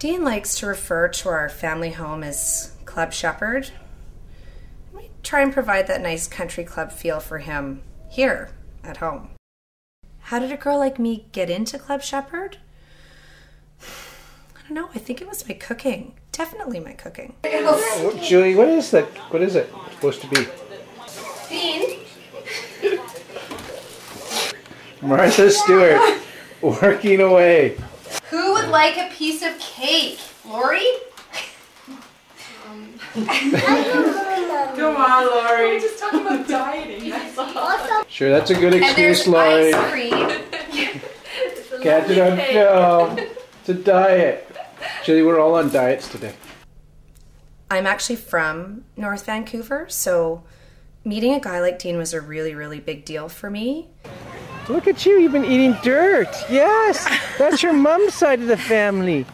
Dean likes to refer to our family home as Club Shepard. We try and provide that nice country club feel for him here at home. How did a girl like me get into Club Shepard? I don't know. I think it was my cooking. Definitely my cooking. Oh, Julie, what is that? What is it supposed to be? Dean? Martha Stewart, working away. Who would like a piece of cake? Lori? Come on, Lori. We're just talking about dieting. That's all. Sure, that's a good excuse, Lori. Ice cream. Catch it on film. It's a diet. Julie, we're all on diets today. I'm actually from North Vancouver, so meeting a guy like Dean was a really, really big deal for me. Look at you, you've been eating dirt. Yes, that's your mom's side of the family.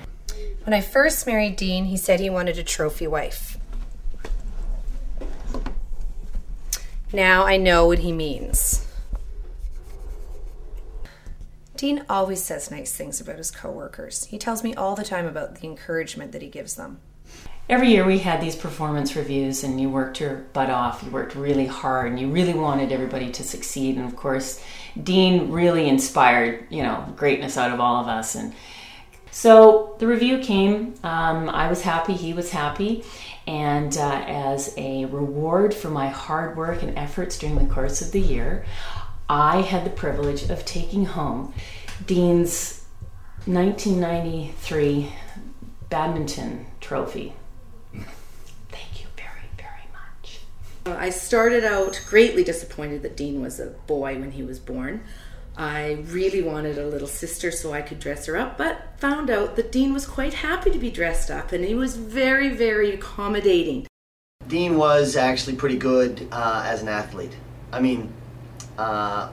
When I first married Dean, he said he wanted a trophy wife. Now I know what he means. Dean always says nice things about his coworkers. He tells me all the time about the encouragement that he gives them. Every year we had these performance reviews and you worked your butt off. You worked really hard and you really wanted everybody to succeed. And of course, Dean really inspired, greatness out of all of us. And so the review came. I was happy, he was happy. And as a reward for my hard work and efforts during the course of the year, I had the privilege of taking home Dean's 1993 badminton trophy. Thank you very, very much. I started out greatly disappointed that Dean was a boy when he was born. I really wanted a little sister so I could dress her up, but found out that Dean was quite happy to be dressed up, and he was very, very accommodating. Dean was actually pretty good as an athlete. I mean,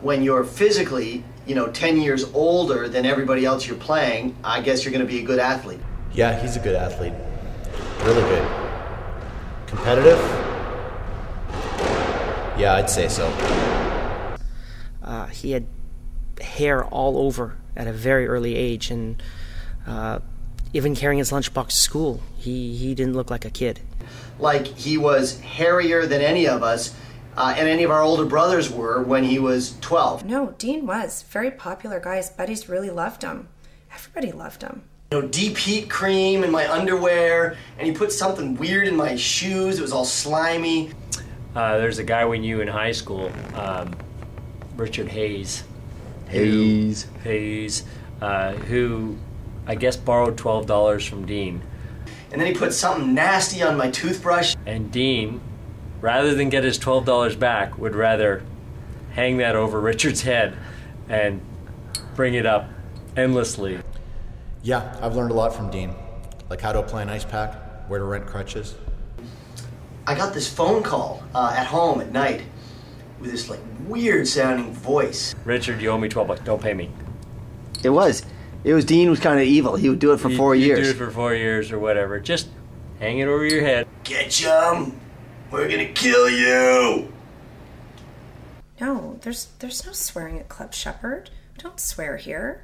when you're physically, 10 years older than everybody else you're playing, I guess you're going to be a good athlete. Yeah, he's a good athlete. Really good. Competitive? Yeah, I'd say so. He had hair all over at a very early age, and even carrying his lunchbox to school, he didn't look like a kid. Like he was hairier than any of us, and any of our older brothers were when he was 12. No, Dean was. Very popular guy. His buddies really loved him. Everybody loved him. Deep heat cream in my underwear, and he put something weird in my shoes. It was all slimy. There's a guy we knew in high school, Richard Hayes. Hayes, who I guess borrowed $12 from Dean. And then he put something nasty on my toothbrush. And Dean, rather than get his $12 back, would rather hang that over Richard's head and bring it up endlessly. Yeah, I've learned a lot from Dean. Like how to apply an ice pack, where to rent crutches. I got this phone call at home at night with this weird sounding voice. Richard, you owe me $12. Don't pay me. It was Dean was kind of evil. He would do it for 4 years. He'd do it for 4 years or whatever. Just hang it over your head. Get him! We're gonna kill you! No, there's no swearing at Club Shepard. Don't swear here.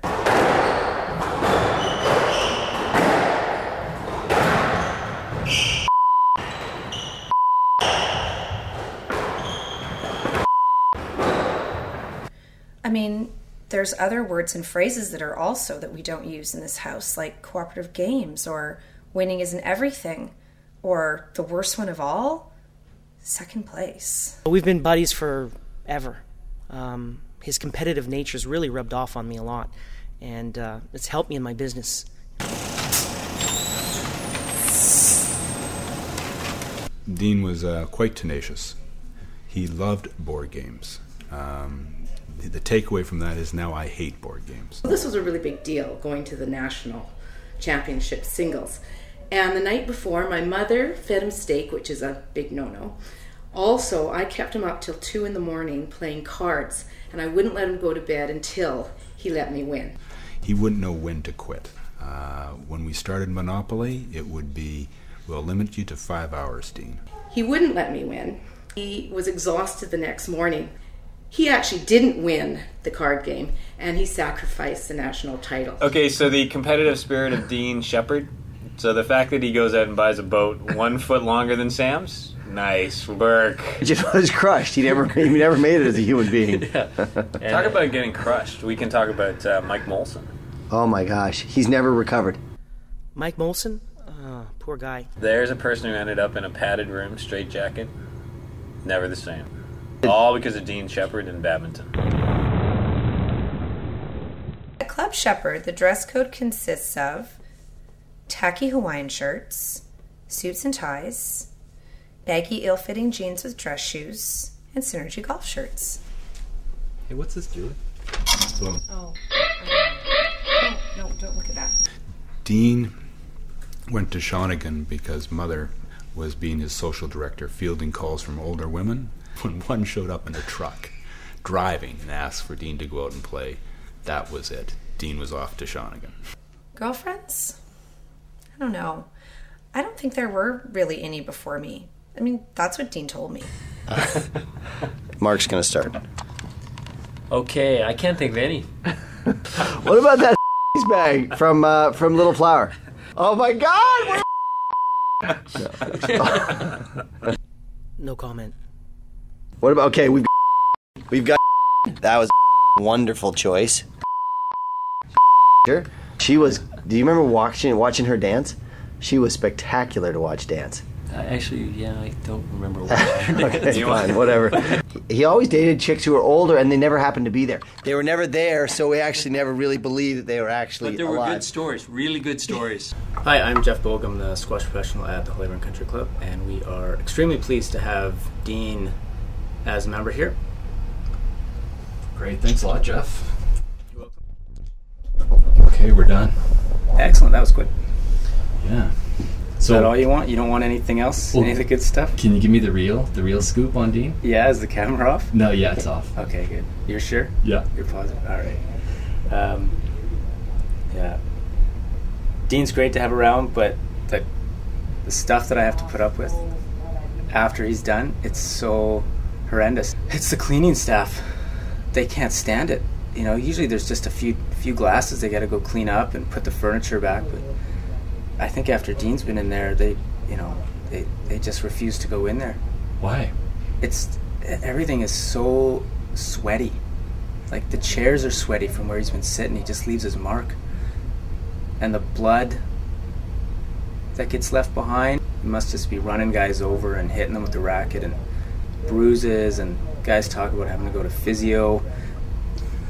I mean, there's other words and phrases that are also that we don't use in this house, like cooperative games, or winning isn't everything, or the worst one of all, second place. We've been buddies forever. His competitive nature's really rubbed off on me a lot, and it's helped me in my business. Dean was quite tenacious. He loved board games. The takeaway from that is now I hate board games. This was a really big deal, going to the national championship singles. And the night before, my mother fed him steak, which is a big no-no. Also, I kept him up till 2 in the morning playing cards, and I wouldn't let him go to bed until he let me win. He wouldn't know when to quit. When we started Monopoly, it would be, we'll limit you to 5 hours, Dean. He wouldn't let me win. He was exhausted the next morning. He actually didn't win the card game, and he sacrificed the national title. Okay, so the competitive spirit of Dean Shepard, So the fact that he goes out and buys a boat 1 foot longer than Sam's, nice work. He just was crushed. He never made it as a human being. Yeah. Talk about getting crushed. We can talk about Mike Molson. Oh my gosh, he's never recovered. Mike Molson? Poor guy. There's a person who ended up in a padded room, straitjacket, never the same. All because of Dean Shepard and badminton. At Club Shepard, the dress code consists of tacky Hawaiian shirts, suits and ties, baggy ill-fitting jeans with dress shoes, and synergy golf shirts. Hey, what's this, Julie? Boom. Oh. No, don't look at that. Dean went to Shawnigan because Mother was being his social director, fielding calls from older women. When one showed up in a truck, driving, and asked for Dean to go out and play, that was it. Dean was off to Shawnigan. Girlfriends? I don't know. I don't think there were really any before me. I mean, that's what Dean told me. Mark's gonna start. Okay, I can't think of any. What about that bag from Little Flower? Oh my God! No comment. What about, okay, we've got that was a wonderful choice. She was, do you remember watching her dance? She was spectacular to watch dance. Actually, yeah, I don't remember watching her dance. Okay, fine, whatever. He always dated chicks who were older and they never happened to be there. They were never there, so we actually never really believed that they were actually But there alive. were good stories, really good stories. Hi, I'm Jeff Bogue. I'm the squash professional at the Holy Run Country Club, and we are extremely pleased to have Dean as a member here. Great, thanks a lot, Jeff. You're welcome. Okay, we're done. Excellent, that was quick. Yeah. Is that all you want? You don't want anything else? Well, any of the good stuff? Can you give me the real scoop on Dean? Yeah, is the camera off? No, yeah, it's off. Okay, good. You're sure? Yeah. You're positive? All right. Yeah. Dean's great to have around, but the stuff that I have to put up with after he's done, it's so horrendous. It's the cleaning staff. They can't stand it. You know, usually there's just a few glasses they got to go clean up and put the furniture back, but I think after Dean's been in there, they just refuse to go in there. Why? Everything is so sweaty. Like the chairs are sweaty from where he's been sitting. He just leaves his mark. And the blood that gets left behind, he must just be running guys over and hitting them with the racket and bruises, and guys talk about having to go to physio.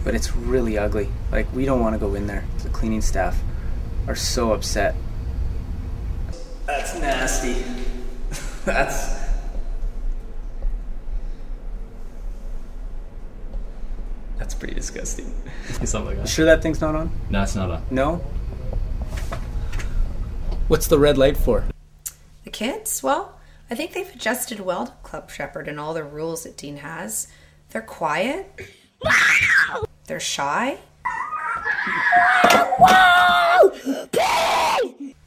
But it's really ugly. Like, we don't want to go in there. The cleaning staff are so upset. That's nasty. That's pretty disgusting. Something like that. You sure that thing's not on? No, it's not on. No? What's the red light for? The kids? Well, I think they've adjusted well to Club Shepard and all the rules that Dean has. They're quiet. They're shy.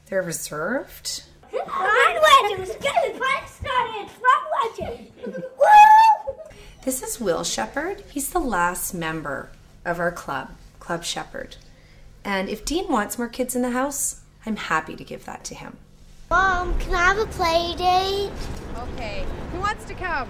They're reserved. This is Will Shepard. He's the last member of our club, Club Shepard. And if Dean wants more kids in the house, I'm happy to give that to him. Mom, can I have a play date? Okay. Who wants to come?